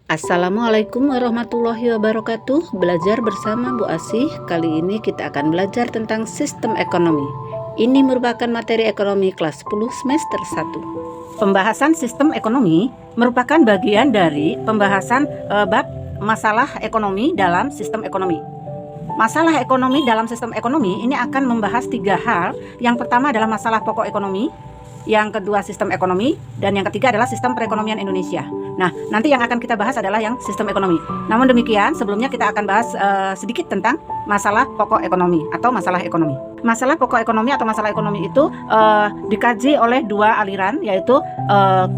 Assalamualaikum warahmatullahi wabarakatuh. Belajar bersama Bu Asih. Kali ini kita akan belajar tentang sistem ekonomi. Ini merupakan materi ekonomi kelas 10 semester 1. Pembahasan sistem ekonomi merupakan bagian dari pembahasan bab masalah ekonomi dalam sistem ekonomi. Masalah ekonomi dalam sistem ekonomi ini akan membahas 3 hal. Yang pertama adalah masalah pokok ekonomi, yang kedua sistem ekonomi, dan yang ketiga adalah sistem perekonomian Indonesia. Nah, nanti yang akan kita bahas adalah yang sistem ekonomi. Namun demikian, sebelumnya kita akan bahas sedikit tentang masalah pokok ekonomi atau masalah ekonomi. Masalah pokok ekonomi atau masalah ekonomi itu dikaji oleh 2 aliran, yaitu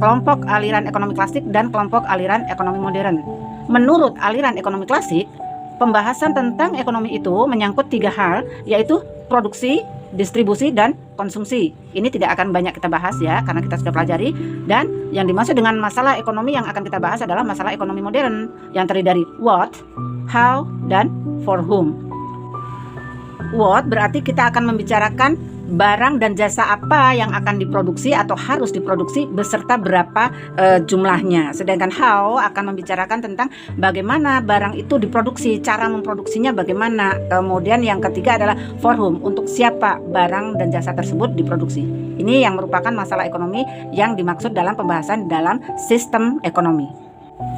kelompok aliran ekonomi klasik dan kelompok aliran ekonomi modern. Menurut aliran ekonomi klasik, pembahasan tentang ekonomi itu menyangkut 3 hal, yaitu produksi, distribusi, dan konsumsi. Ini tidak akan banyak kita bahas ya, karena kita sudah pelajari. Dan yang dimaksud dengan masalah ekonomi yang akan kita bahas adalah masalah ekonomi modern, yang terdiri dari what, how, dan for whom. What berarti kita akan membicarakan barang dan jasa apa yang akan diproduksi atau harus diproduksi beserta berapa jumlahnya. Sedangkan how akan membicarakan tentang bagaimana barang itu diproduksi, cara memproduksinya bagaimana. Kemudian yang ketiga adalah for whom, untuk siapa barang dan jasa tersebut diproduksi. Ini yang merupakan masalah ekonomi yang dimaksud dalam pembahasan dalam sistem ekonomi.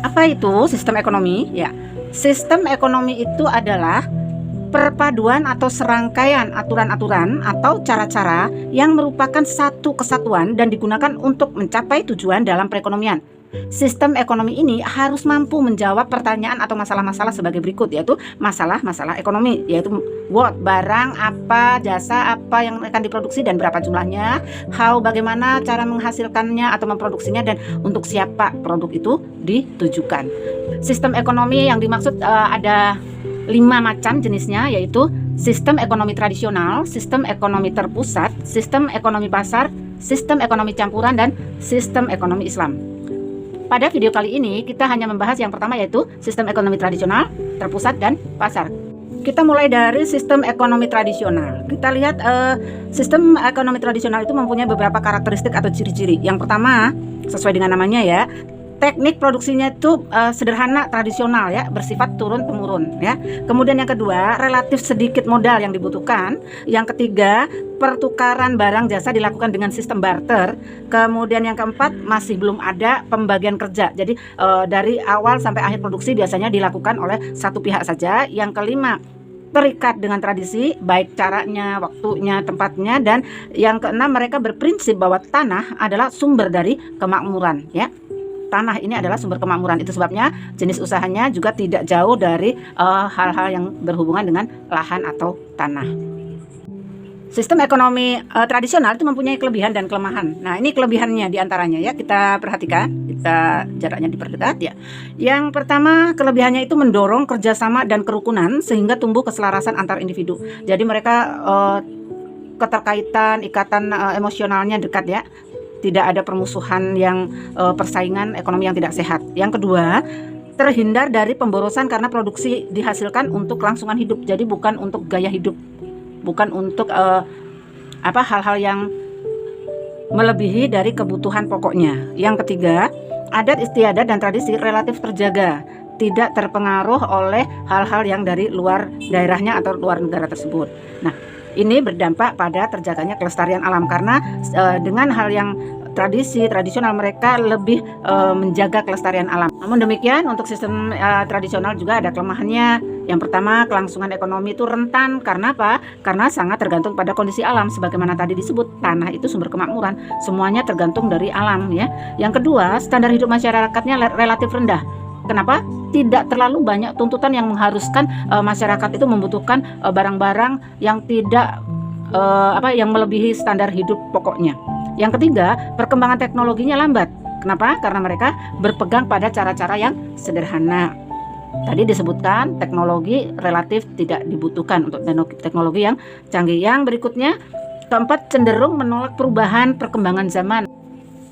Apa itu sistem ekonomi? Ya, sistem ekonomi itu adalah perpaduan atau serangkaian aturan-aturan atau cara-cara yang merupakan satu kesatuan dan digunakan untuk mencapai tujuan dalam perekonomian. Sistem ekonomi ini harus mampu menjawab pertanyaan atau masalah-masalah sebagai berikut, yaitu masalah-masalah ekonomi, yaitu what, barang apa, jasa apa yang akan diproduksi dan berapa jumlahnya, how, bagaimana cara menghasilkannya atau memproduksinya, dan untuk siapa produk itu ditujukan. Sistem ekonomi yang dimaksud ada 5 macam jenisnya, yaitu sistem ekonomi tradisional, sistem ekonomi terpusat, sistem ekonomi pasar, sistem ekonomi campuran, dan sistem ekonomi Islam. Pada video kali ini kita hanya membahas yang pertama, yaitu sistem ekonomi tradisional, terpusat, dan pasar. Kita mulai dari sistem ekonomi tradisional. Kita lihat sistem ekonomi tradisional itu mempunyai beberapa karakteristik atau ciri-ciri. Yang pertama, sesuai dengan namanya ya, teknik produksinya itu sederhana, tradisional ya, bersifat turun-temurun ya. Kemudian yang kedua, relatif sedikit modal yang dibutuhkan. Yang ketiga, pertukaran barang jasa dilakukan dengan sistem barter. Kemudian yang keempat, masih belum ada pembagian kerja. Jadi dari awal sampai akhir produksi biasanya dilakukan oleh satu pihak saja. Yang kelima, terikat dengan tradisi, baik caranya, waktunya, tempatnya. Dan yang keenam, mereka berprinsip bahwa tanah adalah sumber dari kemakmuran ya. Tanah ini adalah sumber kemakmuran. Itu sebabnya jenis usahanya juga tidak jauh dari hal-hal yang berhubungan dengan lahan atau tanah. Sistem ekonomi tradisional itu mempunyai kelebihan dan kelemahan. Nah, ini kelebihannya diantaranya ya, kita perhatikan, kita jaraknya diperdekat ya. Yang pertama, kelebihannya itu mendorong kerjasama dan kerukunan sehingga tumbuh keselarasan antar individu. Jadi mereka keterkaitan, ikatan emosionalnya dekat ya. Tidak ada permusuhan yang persaingan ekonomi yang tidak sehat. Yang kedua, terhindar dari pemborosan karena produksi dihasilkan untuk kelangsungan hidup. Jadi bukan untuk gaya hidup, bukan untuk hal-hal yang melebihi dari kebutuhan pokoknya. Yang ketiga, adat istiadat dan tradisi relatif terjaga, tidak terpengaruh oleh hal-hal yang dari luar daerahnya atau luar negara tersebut. Nah, ini berdampak pada terjaganya kelestarian alam karena dengan hal yang tradisional mereka lebih menjaga kelestarian alam. Namun demikian, untuk sistem tradisional juga ada kelemahannya. Yang pertama, kelangsungan ekonomi itu rentan. Karena apa? Karena sangat tergantung pada kondisi alam. Sebagaimana tadi disebut, tanah itu sumber kemakmuran. Semuanya tergantung dari alam ya. Yang kedua, standar hidup masyarakatnya relatif rendah. Kenapa? Tidak terlalu banyak tuntutan yang mengharuskan masyarakat itu membutuhkan barang-barang yang tidak yang melebihi standar hidup pokoknya. Yang ketiga, perkembangan teknologinya lambat. Kenapa? Karena mereka berpegang pada cara-cara yang sederhana. Tadi disebutkan teknologi relatif tidak dibutuhkan untuk teknologi yang canggih. Yang berikutnya, keempat, cenderung menolak perubahan perkembangan zaman.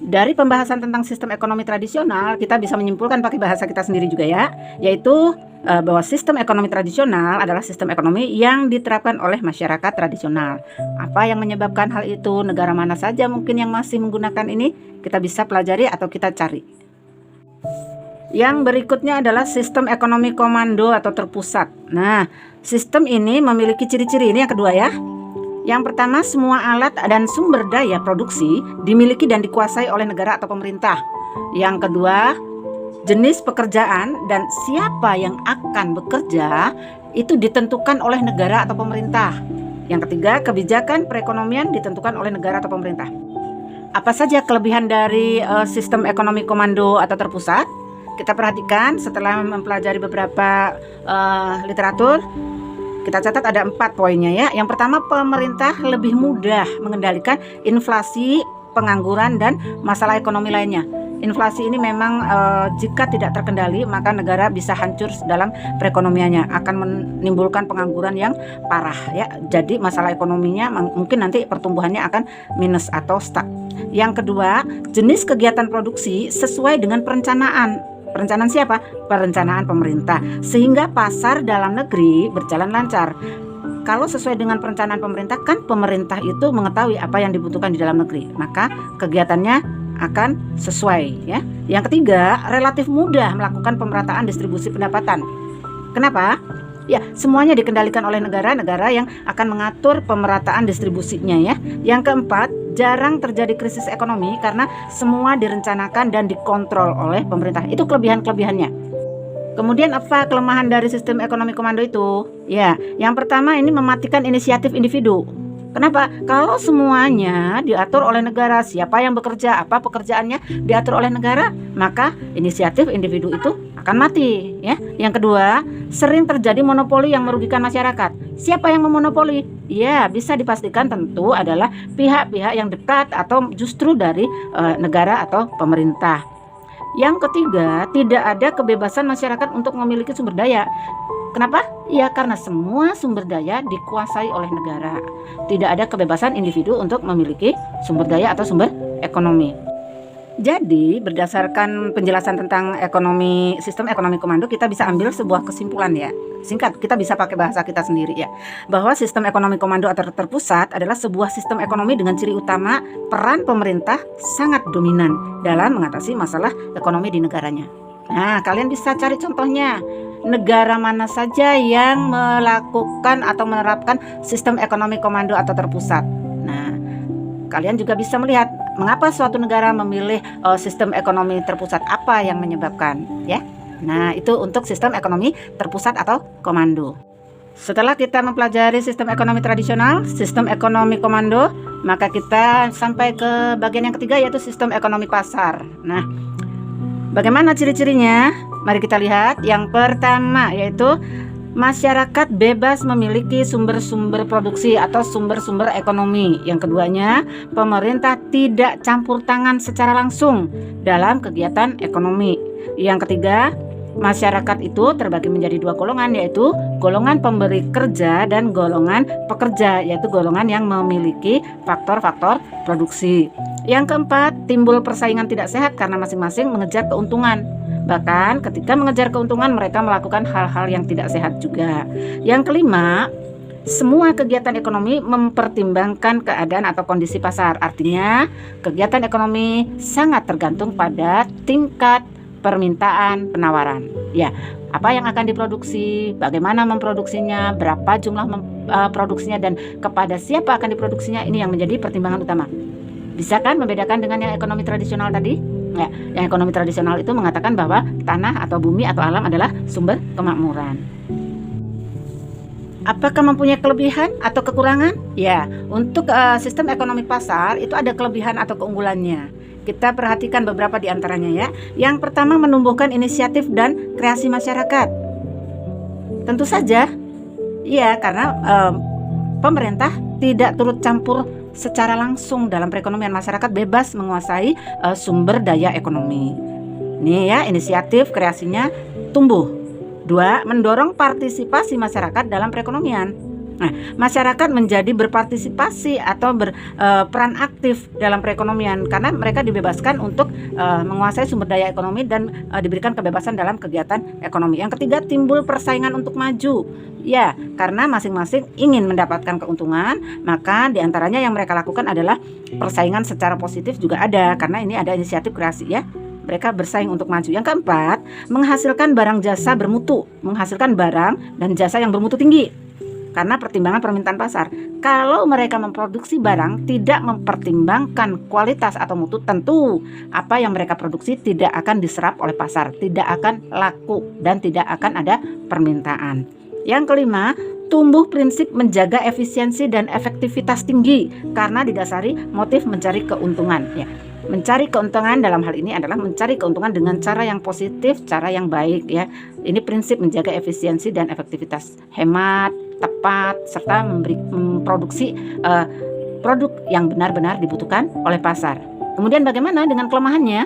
Dari pembahasan tentang sistem ekonomi tradisional, kita bisa menyimpulkan pakai bahasa kita sendiri juga ya, yaitu bahwa sistem ekonomi tradisional adalah sistem ekonomi yang diterapkan oleh masyarakat tradisional. Apa yang menyebabkan hal itu? Negara mana saja mungkin yang masih menggunakan ini? Kita bisa pelajari atau kita cari. Yang berikutnya adalah sistem ekonomi komando atau terpusat. Nah, sistem ini memiliki ciri-ciri, ini yang kedua ya. Yang pertama, semua alat dan sumber daya produksi dimiliki dan dikuasai oleh negara atau pemerintah. Yang kedua, jenis pekerjaan dan siapa yang akan bekerja itu ditentukan oleh negara atau pemerintah. Yang ketiga, kebijakan perekonomian ditentukan oleh negara atau pemerintah. Apa saja kelebihan dari sistem ekonomi komando atau terpusat? Kita perhatikan setelah mempelajari beberapa literatur, kita catat ada 4 poinnya ya. Yang pertama, pemerintah lebih mudah mengendalikan inflasi, pengangguran, dan masalah ekonomi lainnya. Inflasi ini memang jika tidak terkendali maka negara bisa hancur dalam perekonomiannya, akan menimbulkan pengangguran yang parah ya. Jadi masalah ekonominya mungkin nanti pertumbuhannya akan minus atau stuck. Yang kedua, jenis kegiatan produksi sesuai dengan perencanaan. Perencanaan siapa? Perencanaan pemerintah, sehingga pasar dalam negeri berjalan lancar. Kalau sesuai dengan perencanaan pemerintah, kan pemerintah itu mengetahui apa yang dibutuhkan di dalam negeri, maka kegiatannya akan sesuai ya. Yang ketiga, relatif mudah melakukan pemerataan distribusi pendapatan. Kenapa? Ya, semuanya dikendalikan oleh negara-negara yang akan mengatur pemerataan distribusinya ya. Yang keempat, jarang terjadi krisis ekonomi karena semua direncanakan dan dikontrol oleh pemerintah. Itu kelebihan-kelebihannya. Kemudian apa kelemahan dari sistem ekonomi komando itu? Ya, yang pertama ini mematikan inisiatif individu. Kenapa? Kalau semuanya diatur oleh negara, siapa yang bekerja, apa pekerjaannya diatur oleh negara, maka inisiatif individu itu akan mati ya. Yang kedua, sering terjadi monopoli yang merugikan masyarakat. Siapa yang memonopoli? Ya, bisa dipastikan tentu adalah pihak-pihak yang dekat atau justru dari negara atau pemerintah. Yang ketiga, tidak ada kebebasan masyarakat untuk memiliki sumber daya. Kenapa? Ya karena semua sumber daya dikuasai oleh negara. Tidak ada kebebasan individu untuk memiliki sumber daya atau sumber ekonomi. Jadi berdasarkan penjelasan tentang sistem ekonomi komando, kita bisa ambil sebuah kesimpulan ya. Singkat, kita bisa pakai bahasa kita sendiri ya. Bahwa sistem ekonomi komando atau terpusat adalah sebuah sistem ekonomi dengan ciri utama peran pemerintah sangat dominan dalam mengatasi masalah ekonomi di negaranya. Nah, kalian bisa cari contohnya. Negara mana saja yang melakukan atau menerapkan sistem ekonomi komando atau terpusat. Nah, kalian juga bisa melihat mengapa suatu negara memilih sistem ekonomi terpusat, apa yang menyebabkan ya. Nah, itu untuk sistem ekonomi terpusat atau komando. Setelah kita mempelajari sistem ekonomi tradisional, sistem ekonomi komando, maka kita sampai ke bagian yang ketiga, yaitu sistem ekonomi pasar. Nah, bagaimana ciri-cirinya? Mari kita lihat. Yang pertama yaitu masyarakat bebas memiliki sumber-sumber produksi atau sumber-sumber ekonomi. Yang keduanya, pemerintah tidak campur tangan secara langsung dalam kegiatan ekonomi. Yang ketiga, masyarakat itu terbagi menjadi 2 golongan, yaitu golongan pemberi kerja dan golongan pekerja, yaitu golongan yang memiliki faktor-faktor produksi. Yang keempat, timbul persaingan tidak sehat karena masing-masing mengejar keuntungan. Bahkan ketika mengejar keuntungan, mereka melakukan hal-hal yang tidak sehat juga. Yang kelima, semua kegiatan ekonomi mempertimbangkan keadaan atau kondisi pasar. Artinya, kegiatan ekonomi sangat tergantung pada tingkat permintaan penawaran. Ya, apa yang akan diproduksi, bagaimana memproduksinya, berapa jumlah produksinya, dan kepada siapa akan diproduksinya, ini yang menjadi pertimbangan utama. Bisa kan membedakan dengan yang ekonomi tradisional tadi? Ya, yang ekonomi tradisional itu mengatakan bahwa tanah atau bumi atau alam adalah sumber kemakmuran. Apakah mempunyai kelebihan atau kekurangan? Ya, untuk sistem ekonomi pasar itu ada kelebihan atau keunggulannya. Kita perhatikan beberapa di antaranya ya. Yang pertama, menumbuhkan inisiatif dan kreasi masyarakat. Tentu saja, ya karena pemerintah tidak turut campur secara langsung dalam perekonomian. Masyarakat bebas menguasai sumber daya ekonomi. Ini ya, inisiatif kreasinya tumbuh. 2, mendorong partisipasi masyarakat dalam perekonomian. Nah, masyarakat menjadi berpartisipasi atau berperan aktif dalam perekonomian karena mereka dibebaskan untuk menguasai sumber daya ekonomi dan diberikan kebebasan dalam kegiatan ekonomi. Yang ketiga, timbul persaingan untuk maju. Ya, karena masing-masing ingin mendapatkan keuntungan, maka diantaranya yang mereka lakukan adalah persaingan secara positif juga ada karena ini ada inisiatif kreasi ya. mereka bersaing untuk maju. Yang keempat, menghasilkan barang jasa bermutu, menghasilkan barang dan jasa yang bermutu tinggi karena pertimbangan permintaan pasar. Kalau mereka memproduksi barang tidak mempertimbangkan kualitas atau mutu, tentu apa yang mereka produksi tidak akan diserap oleh pasar, tidak akan laku dan tidak akan ada permintaan. Yang kelima, tumbuh prinsip menjaga efisiensi dan efektivitas tinggi karena didasari motif mencari keuntungan, ya. Mencari keuntungan dalam hal ini adalah mencari keuntungan dengan cara yang positif, cara yang baik, ya. Ini prinsip menjaga efisiensi dan efektivitas, hemat, tepat, serta memproduksi produk yang benar-benar dibutuhkan oleh pasar. Kemudian bagaimana dengan kelemahannya?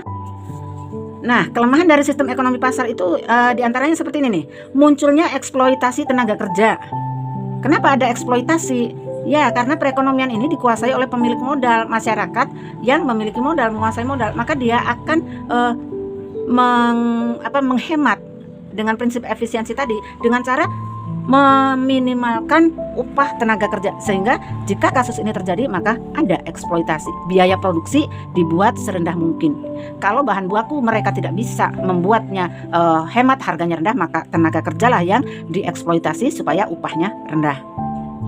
Nah, kelemahan dari sistem ekonomi pasar itu diantaranya seperti ini nih. Munculnya eksploitasi tenaga kerja. Kenapa ada eksploitasi? Ya, karena perekonomian ini dikuasai oleh pemilik modal, masyarakat yang memiliki modal, menguasai modal, maka dia akan menghemat dengan prinsip efisiensi tadi dengan cara meminimalkan upah tenaga kerja, sehingga jika kasus ini terjadi maka ada eksploitasi. Biaya produksi dibuat serendah mungkin. Kalau bahan baku mereka tidak bisa membuatnya hemat, harganya rendah, maka tenaga kerjalah yang dieksploitasi supaya upahnya rendah.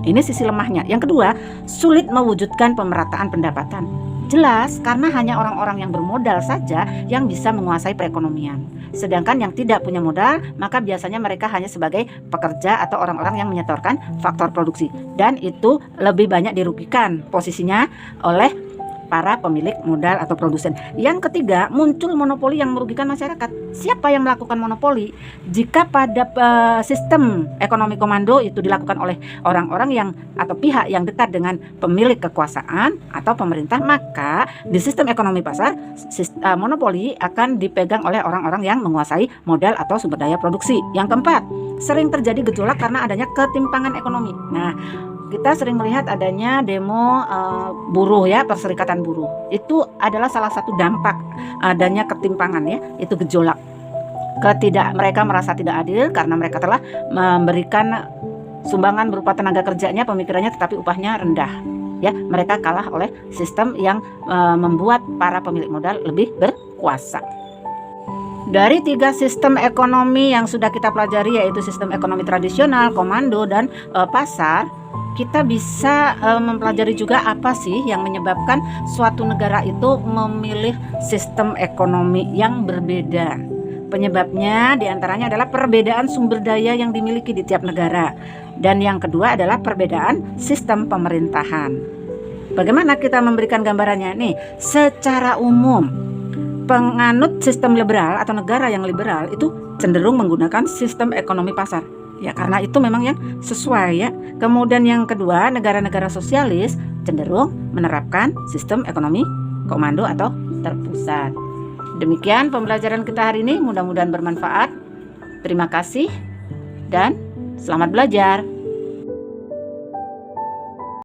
Ini sisi lemahnya. Yang kedua, sulit mewujudkan pemerataan pendapatan. Jelas, karena hanya orang-orang yang bermodal saja yang bisa menguasai perekonomian. Sedangkan yang tidak punya modal, maka biasanya mereka hanya sebagai pekerja atau orang-orang yang menyetorkan faktor produksi. Dan itu lebih banyak dirugikan posisinya oleh para pemilik modal atau produsen. Yang ketiga, muncul monopoli yang merugikan masyarakat. Siapa yang melakukan monopoli? Jika pada sistem ekonomi komando itu dilakukan oleh orang-orang yang atau pihak yang dekat dengan pemilik kekuasaan atau pemerintah, maka di sistem ekonomi pasar monopoli akan dipegang oleh orang-orang yang menguasai modal atau sumber daya produksi. Yang keempat, sering terjadi gejolak karena adanya ketimpangan ekonomi. Nah, kita sering melihat adanya demo buruh, ya, perserikatan buruh. Itu adalah salah satu dampak adanya ketimpangan, ya, itu gejolak. Mereka merasa tidak adil karena mereka telah memberikan sumbangan berupa tenaga kerjanya, pemikirannya, tetapi upahnya rendah. Ya, mereka kalah oleh sistem yang membuat para pemilik modal lebih berkuasa. Dari 3 sistem ekonomi yang sudah kita pelajari, yaitu sistem ekonomi tradisional, komando, dan pasar, kita bisa mempelajari juga apa sih yang menyebabkan suatu negara itu memilih sistem ekonomi yang berbeda. Penyebabnya diantaranya adalah perbedaan sumber daya yang dimiliki di tiap negara. Dan yang kedua adalah perbedaan sistem pemerintahan. Bagaimana kita memberikan gambarannya? Nih, secara umum penganut sistem liberal atau negara yang liberal itu cenderung menggunakan sistem ekonomi pasar. Ya, karena itu memang yang sesuai, ya. Kemudian yang kedua, negara-negara sosialis cenderung menerapkan sistem ekonomi komando atau terpusat. Demikian pembelajaran kita hari ini, mudah-mudahan bermanfaat. Terima kasih dan selamat belajar.